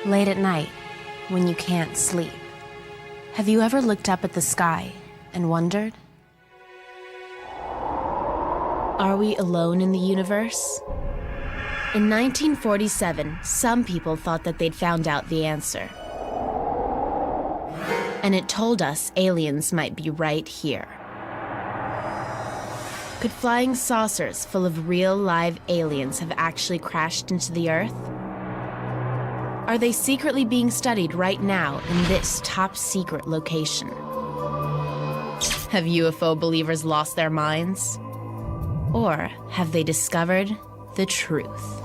Late at night, when you can't sleep, have you ever looked up at the sky and wondered? Are we alone in the universe? In 1947, some people thought that they'd found out the answer. And it told us aliens might be right here. Could flying saucers full of real live aliens have actually crashed into the Earth? Are they secretly being studied right now in this top-secret location? Have UFO believers lost their minds? Or have they discovered the truth?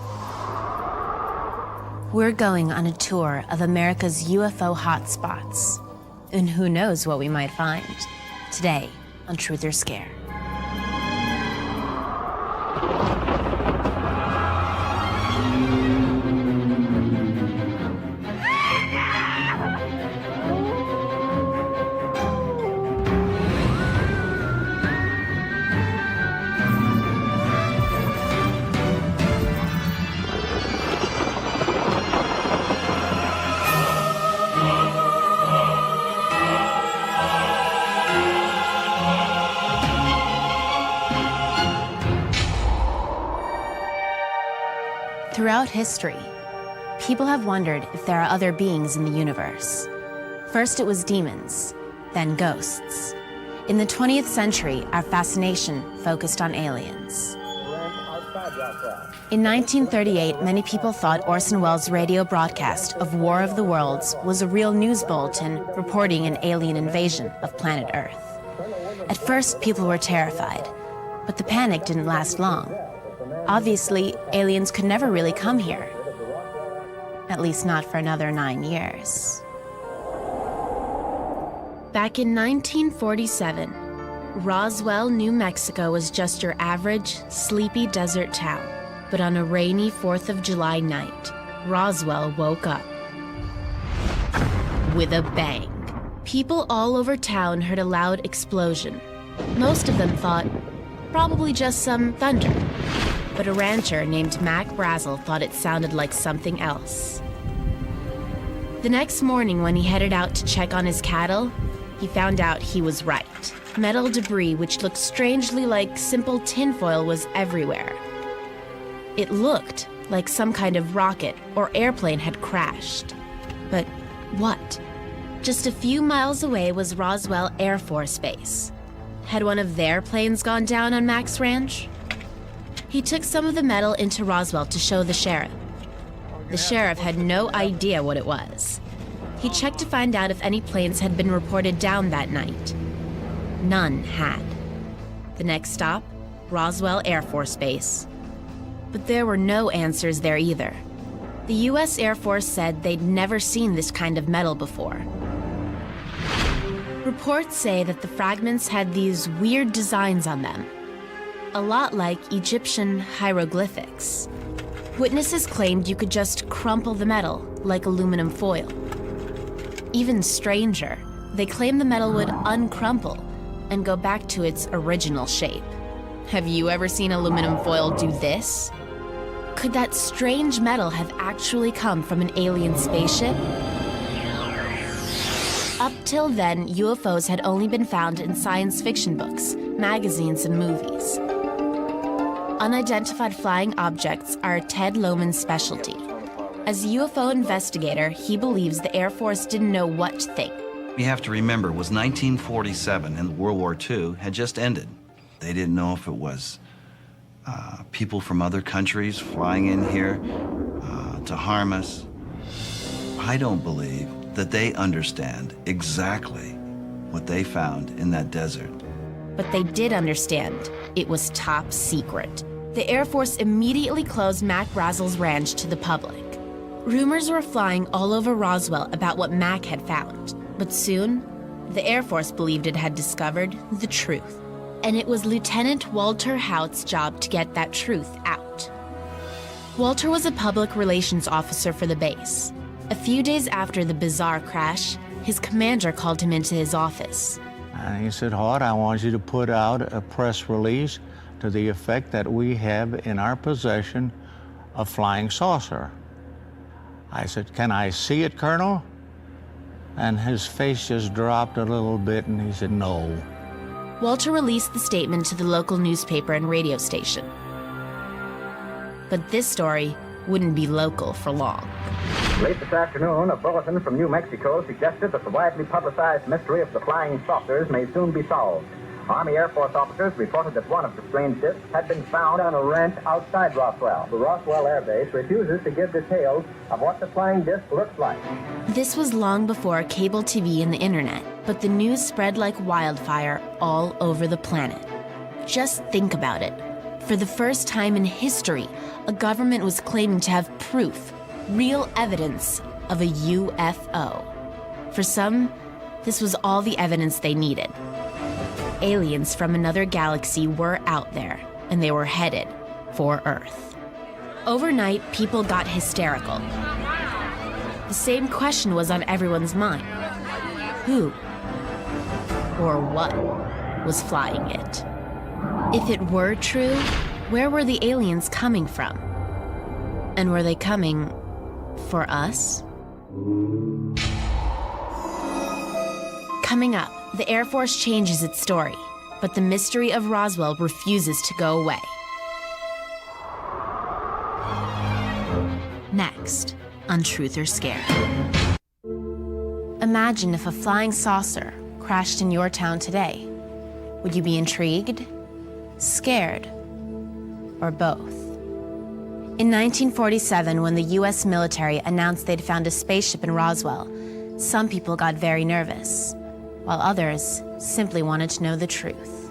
We're going on a tour of America's UFO hotspots. And who knows what we might find today on Truth or Scare. Throughout history, people have wondered if there are other beings in the universe. First it was demons, then ghosts. In the 20th century, our fascination focused on aliens. In 1938, many people thought Orson Welles' radio broadcast of War of the Worlds was a real news bulletin reporting an alien invasion of planet Earth. At first, people were terrified, but the panic didn't last long. Obviously, aliens could never really come here. At least not for another 9 years. Back in 1947, Roswell, New Mexico was just your average, sleepy desert town. But on a rainy 4th of July night, Roswell woke up with a bang. People all over town heard a loud explosion. Most of them thought, probably just some thunder. But a rancher named Mac Brazel thought it sounded like something else. The next morning, when he headed out to check on his cattle, he found out he was right. Metal debris, which looked strangely like simple tinfoil, was everywhere. It looked like some kind of rocket or airplane had crashed. But what? Just a few miles away was Roswell Air Force Base. Had one of their planes gone down on Mac's ranch? He took some of the metal into Roswell to show the sheriff. The sheriff had no idea what it was. He checked to find out if any planes had been reported down that night. None had. The next stop, Roswell Air Force Base. But there were no answers there either. The U.S. Air Force said they'd never seen this kind of metal before. Reports say that the fragments had these weird designs on them, a lot like Egyptian hieroglyphics. Witnesses claimed you could just crumple the metal like aluminum foil. Even stranger, they claimed the metal would uncrumple and go back to its original shape. Have you ever seen aluminum foil do this? Could that strange metal have actually come from an alien spaceship? Up till then, UFOs had only been found in science fiction books, magazines, and movies. Unidentified flying objects are Ted Lohman's specialty. As a UFO investigator, he believes the Air Force didn't know what to think. You have to remember, it was 1947 and World War II had just ended. They didn't know if it was people from other countries flying in here to harm us. I don't believe that they understand exactly what they found in that desert. But they did understand. It was top secret. The Air Force immediately closed Mac Brazel's ranch to the public. Rumors were flying all over Roswell about what Mac had found. But soon, the Air Force believed it had discovered the truth. And it was Lieutenant Walter Haut's job to get that truth out. Walter was a public relations officer for the base. A few days after the bizarre crash, his commander called him into his office. And he said, Haut, I want you to put out a press release to the effect that we have in our possession a flying saucer. I said, "Can I see it, Colonel?" And his face just dropped a little bit, and he said, "No." Walter released the statement to the local newspaper and radio station. But this story wouldn't be local for long. Late this afternoon, a bulletin from New Mexico suggested that the widely publicized mystery of the flying saucers may soon be solved. Army Air Force officers reported that one of the strange discs had been found on a ranch outside Roswell. The Roswell Air Base refuses to give details of what the flying disc looks like. This was long before cable TV and the internet, but the news spread like wildfire all over the planet. Just think about it. For the first time in history, a government was claiming to have proof, real evidence of a UFO. For some, this was all the evidence they needed. Aliens from another galaxy were out there, and they were headed for Earth. Overnight, people got hysterical. The same question was on everyone's mind. Who or what was flying it? If it were true, where were the aliens coming from? And were they coming for us? Coming up, the Air Force changes its story, but the mystery of Roswell refuses to go away. Next, on Truth or Scare. Imagine if a flying saucer crashed in your town today. Would you be intrigued, scared, or both? In 1947, when the US military announced they'd found a spaceship in Roswell, some people got very nervous, while others simply wanted to know the truth.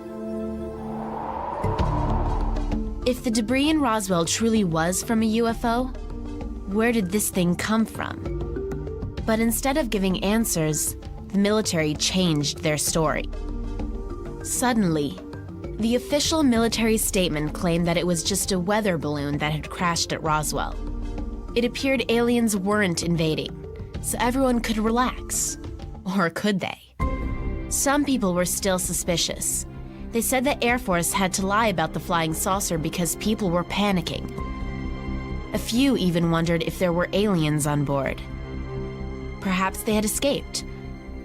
If the debris in Roswell truly was from a UFO, where did this thing come from? But instead of giving answers, the military changed their story. Suddenly, the official military statement claimed that it was just a weather balloon that had crashed at Roswell. It appeared aliens weren't invading, so everyone could relax. Or could they? Some people were still suspicious. They said the Air Force had to lie about the flying saucer because people were panicking. A few even wondered if there were aliens on board. Perhaps they had escaped.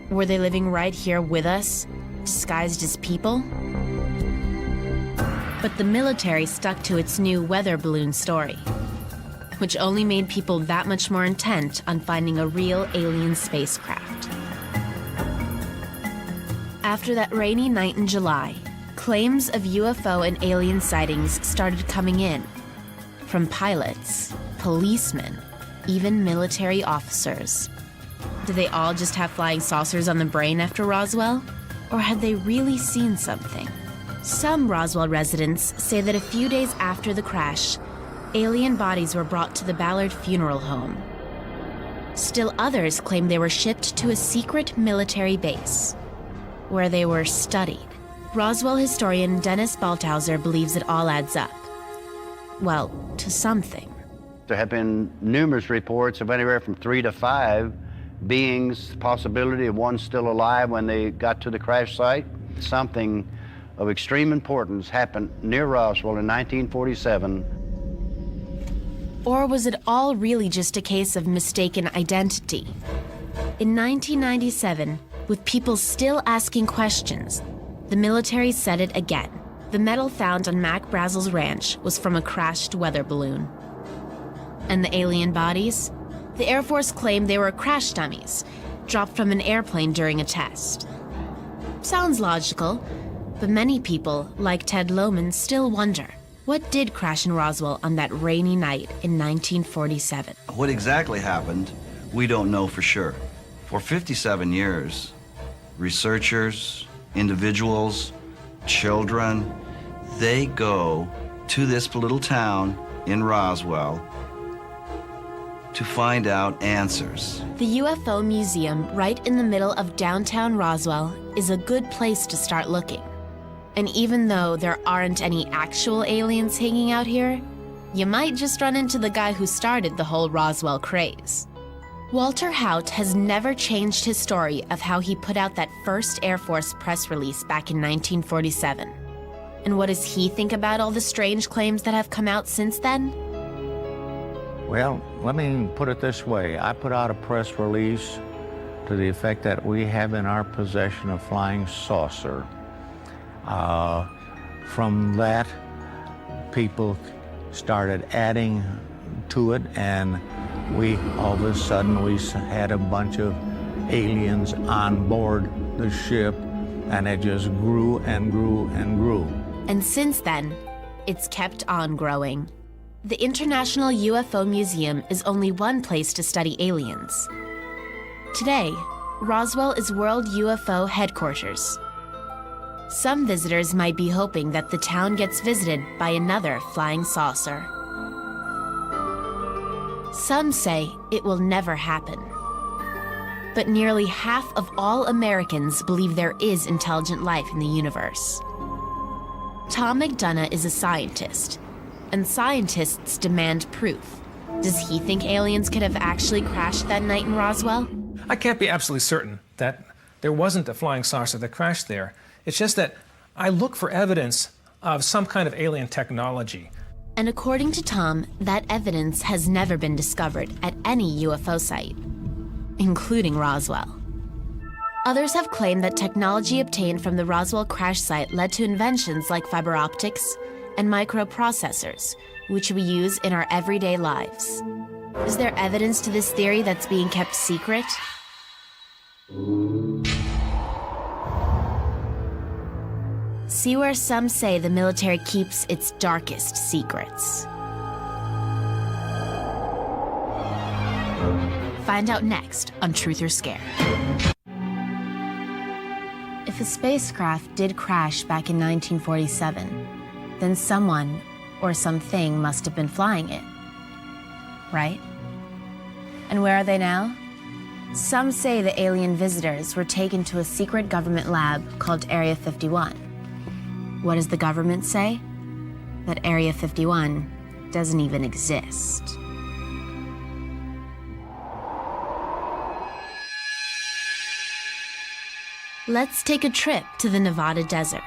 Were they living right here with us, disguised as people? But the military stuck to its new weather balloon story, which only made people that much more intent on finding a real alien spacecraft. After that rainy night in July, claims of UFO and alien sightings started coming in. From pilots, policemen, even military officers. Did they all just have flying saucers on the brain after Roswell? Or had they really seen something? Some Roswell residents say that a few days after the crash, alien bodies were brought to the Ballard Funeral Home. Still others claim they were shipped to a secret military base, where they were studied. Roswell historian Dennis Balthauser believes it all adds up. Well, to something. There have been numerous reports of anywhere from 3 to 5 beings, possibility of one still alive when they got to the crash site. Something of extreme importance happened near Roswell in 1947. Or was it all really just a case of mistaken identity? In 1997, with people still asking questions, the military said it again. The metal found on Mac Brazel's ranch was from a crashed weather balloon. And the alien bodies? The Air Force claimed they were crash dummies, dropped from an airplane during a test. Sounds logical, but many people, like Ted Lohman, still wonder, what did crash in Roswell on that rainy night in 1947? What exactly happened, we don't know for sure. For 57 years, researchers, individuals, children, they go to this little town in Roswell to find out answers. The UFO Museum, right in the middle of downtown Roswell, is a good place to start looking. And even though there aren't any actual aliens hanging out here, you might just run into the guy who started the whole Roswell craze. Walter Haut has never changed his story of how he put out that first Air Force press release back in 1947. And what does he think about all the strange claims that have come out since then? Well, let me put it this way. I put out a press release to the effect that we have in our possession a flying saucer. From that, people started adding to it, and all of a sudden, we had a bunch of aliens on board the ship, and it just grew and grew and grew. And since then, it's kept on growing. The International UFO Museum is only one place to study aliens. Today, Roswell is World UFO headquarters. Some visitors might be hoping that the town gets visited by another flying saucer. Some say it will never happen. But nearly half of all Americans believe there is intelligent life in the universe. Tom McDonough is a scientist, and scientists demand proof. Does he think aliens could have actually crashed that night in Roswell? I can't be absolutely certain that there wasn't a flying saucer that crashed there. It's just that I look for evidence of some kind of alien technology. And according to Tom, that evidence has never been discovered at any UFO site, including Roswell. Others have claimed that technology obtained from the Roswell crash site led to inventions like fiber optics and microprocessors, which we use in our everyday lives. Is there evidence to this theory that's being kept secret? See where some say the military keeps its darkest secrets. Find out next on Truth or Scare. If a spacecraft did crash back in 1947, then someone or something must have been flying it, right? And where are they now? Some say the alien visitors were taken to a secret government lab called Area 51. What does the government say? That Area 51 doesn't even exist. Let's take a trip to the Nevada desert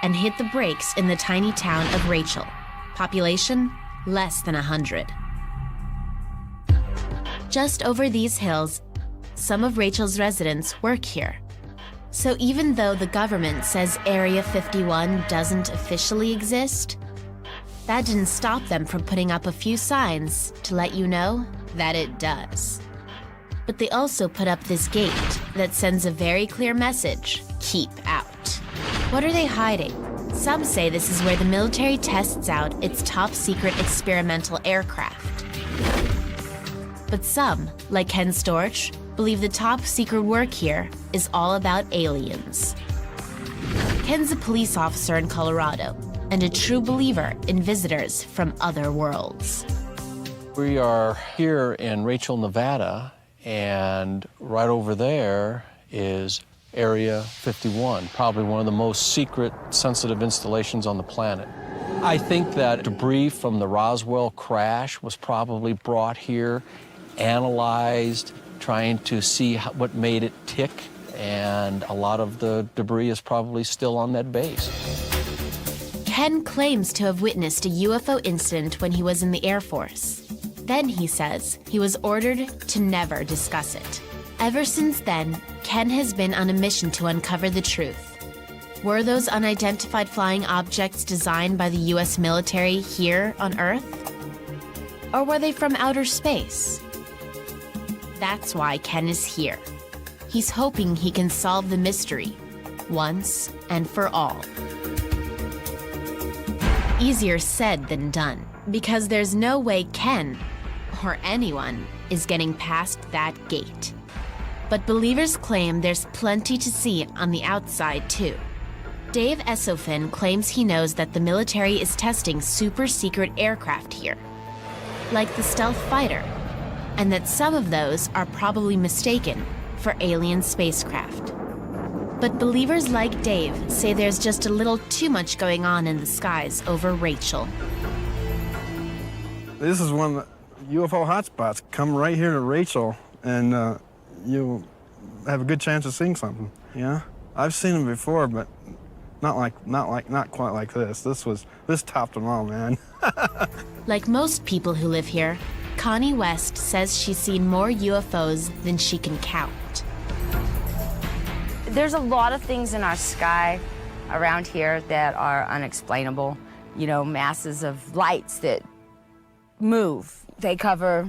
and hit the brakes in the tiny town of Rachel. Population, less than 100. Just over these hills, some of Rachel's residents work here. So even though the government says Area 51 doesn't officially exist, that didn't stop them from putting up a few signs to let you know that it does. But they also put up this gate that sends a very clear message: keep out. What are they hiding? Some say this is where the military tests out its top secret experimental aircraft. But some, like Ken Storch, believe the top secret work here is all about aliens. Ken's a police officer in Colorado and a true believer in visitors from other worlds. We are here in Rachel, Nevada, and right over there is Area 51, probably one of the most secret, sensitive installations on the planet. I think that debris from the Roswell crash was probably brought here, analyzed, trying to see what made it tick, and a lot of the debris is probably still on that base. Ken claims to have witnessed a UFO incident when he was in the Air Force. Then, he says, he was ordered to never discuss it. Ever since then, Ken has been on a mission to uncover the truth. Were those unidentified flying objects designed by the US military here on Earth? Or were they from outer space? That's why Ken is here. He's hoping he can solve the mystery once and for all. Easier said than done, because there's no way Ken, or anyone, is getting past that gate. But believers claim there's plenty to see on the outside, too. Dave Esofin claims he knows that the military is testing super-secret aircraft here, like the stealth fighter, and that some of those are probably mistaken for alien spacecraft. But believers like Dave say there's just a little too much going on in the skies over Rachel. This is one of the UFO hotspots. Come right here to Rachel, and you'll have a good chance of seeing something. Yeah, I've seen them before, but not quite like this. This topped them all, man. Like most people who live here, Connie West says she's seen more UFOs than she can count. There's a lot of things in our sky around here that are unexplainable. You know, masses of lights that move. They cover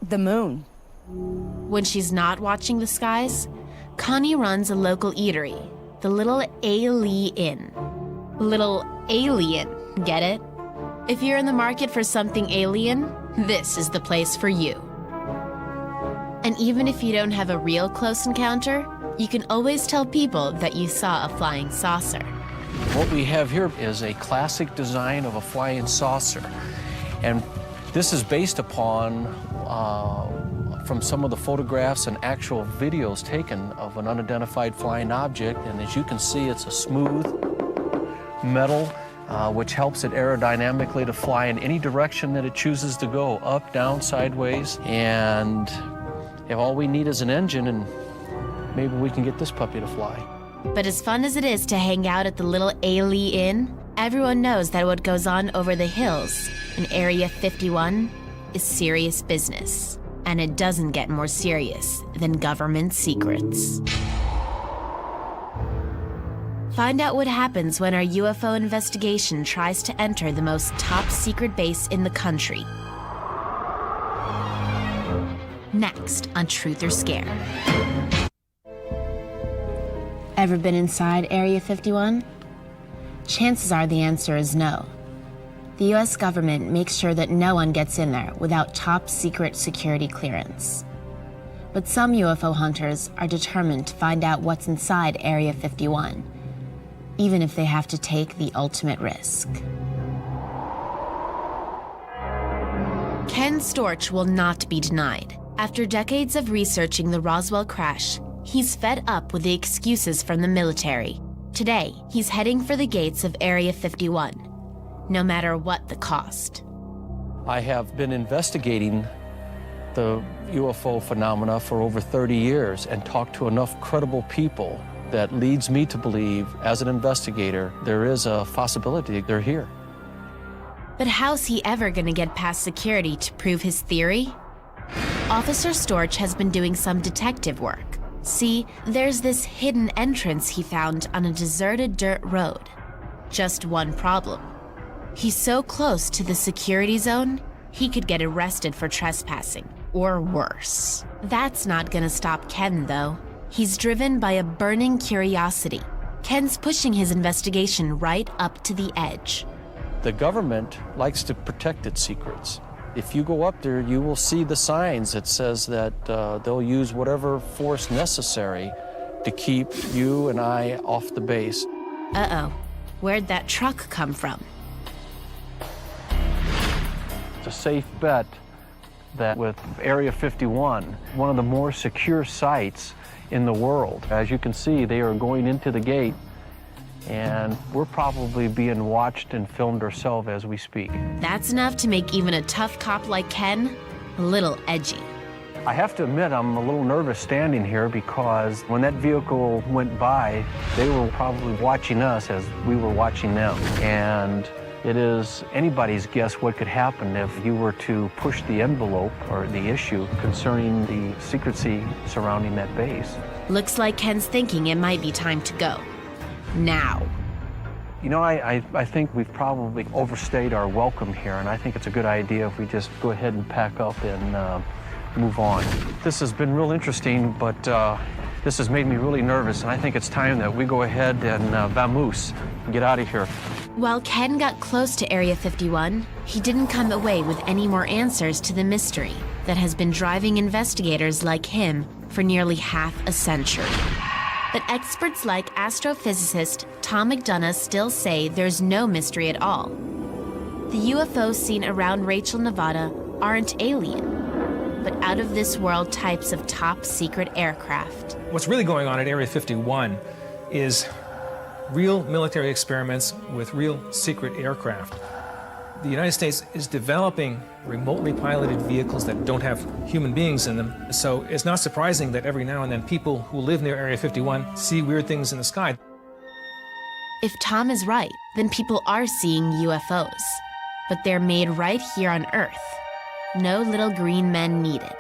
the moon. When she's not watching the skies, Connie runs a local eatery, the Little A-Lee Inn. Little alien, get it? If you're in the market for something alien, this is the place for you. And even if you don't have a real close encounter, you can always tell people that you saw a flying saucer. What we have here is a classic design of a flying saucer. And this is based upon from some of the photographs and actual videos taken of an unidentified flying object. And as you can see, it's a smooth metal, which helps it aerodynamically to fly in any direction that it chooses to go, up, down, sideways. And if all we need is an engine, and maybe we can get this puppy to fly. But as fun as it is to hang out at the Little A-Lee Inn, everyone knows that what goes on over the hills in Area 51 is serious business. And it doesn't get more serious than government secrets. Find out what happens when our UFO investigation tries to enter the most top-secret base in the country. Next on Truth or Scare. Ever been inside Area 51? Chances are the answer is no. The US government makes sure that no one gets in there without top-secret security clearance. But some UFO hunters are determined to find out what's inside Area 51, even if they have to take the ultimate risk. Ken Storch will not be denied. After decades of researching the Roswell crash, he's fed up with the excuses from the military. Today, he's heading for the gates of Area 51, no matter what the cost. I have been investigating the UFO phenomena for over 30 years and talked to enough credible people that leads me to believe, as an investigator, there is a possibility they're here. But how's he ever gonna get past security to prove his theory? Officer Storch has been doing some detective work. See, there's this hidden entrance he found on a deserted dirt road. Just one problem. He's so close to the security zone, he could get arrested for trespassing, or worse. That's not gonna stop Ken, though. He's driven by a burning curiosity. Ken's pushing his investigation right up to the edge. The government likes to protect its secrets. If you go up there, you will see the signs that says that they'll use whatever force necessary to keep you and I off the base. Uh-oh, where'd that truck come from? It's a safe bet that with Area 51, one of the more secure sites in the world, as you can see, they are going into the gate, and we're probably being watched and filmed ourselves as we speak. That's enough to make even a tough cop like Ken a little edgy. I have to admit, I'm a little nervous standing here because when that vehicle went by, they were probably watching us as we were watching them. And it is anybody's guess what could happen if you were to push the envelope or the issue concerning the secrecy surrounding that base. Looks like Ken's thinking it might be time to go. Now. You know, I think we've probably overstayed our welcome here, and I think it's a good idea if we just go ahead and pack up and move on. This has been real interesting, but this has made me really nervous, and I think it's time that we go ahead and vamoose, get out of here. While Ken got close to Area 51, he didn't come away with any more answers to the mystery that has been driving investigators like him for nearly half a century. But experts like astrophysicist Tom McDonough still say there's no mystery at all. The UFOs seen around Rachel, Nevada aren't alien, but out of this world types of top secret aircraft. What's really going on at Area 51 is real military experiments with real secret aircraft. The United States is developing remotely piloted vehicles that don't have human beings in them. So it's not surprising that every now and then people who live near Area 51 see weird things in the sky. If Tom is right, then people are seeing UFOs, but they're made right here on Earth, no little green men needed.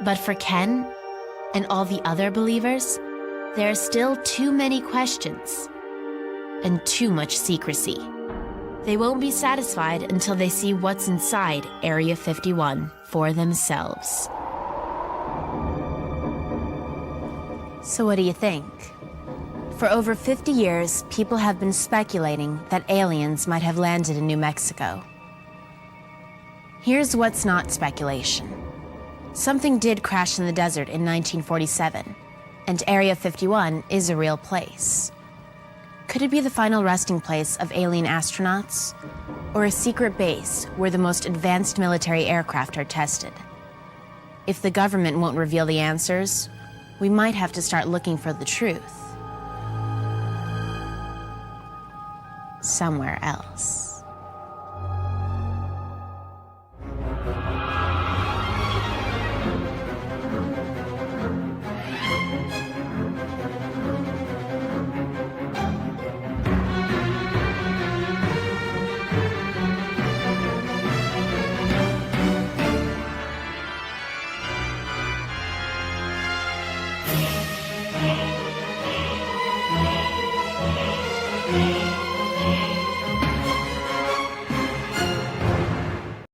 But for Ken and all the other believers, there are still too many questions and too much secrecy. They won't be satisfied until they see what's inside Area 51 for themselves. So what do you think? For over 50 years, people have been speculating that aliens might have landed in New Mexico. Here's what's not speculation. Something did crash in the desert in 1947, and Area 51 is a real place. Could it be the final resting place of alien astronauts? Or a secret base where the most advanced military aircraft are tested? If the government won't reveal the answers, we might have to start looking for the truth somewhere else.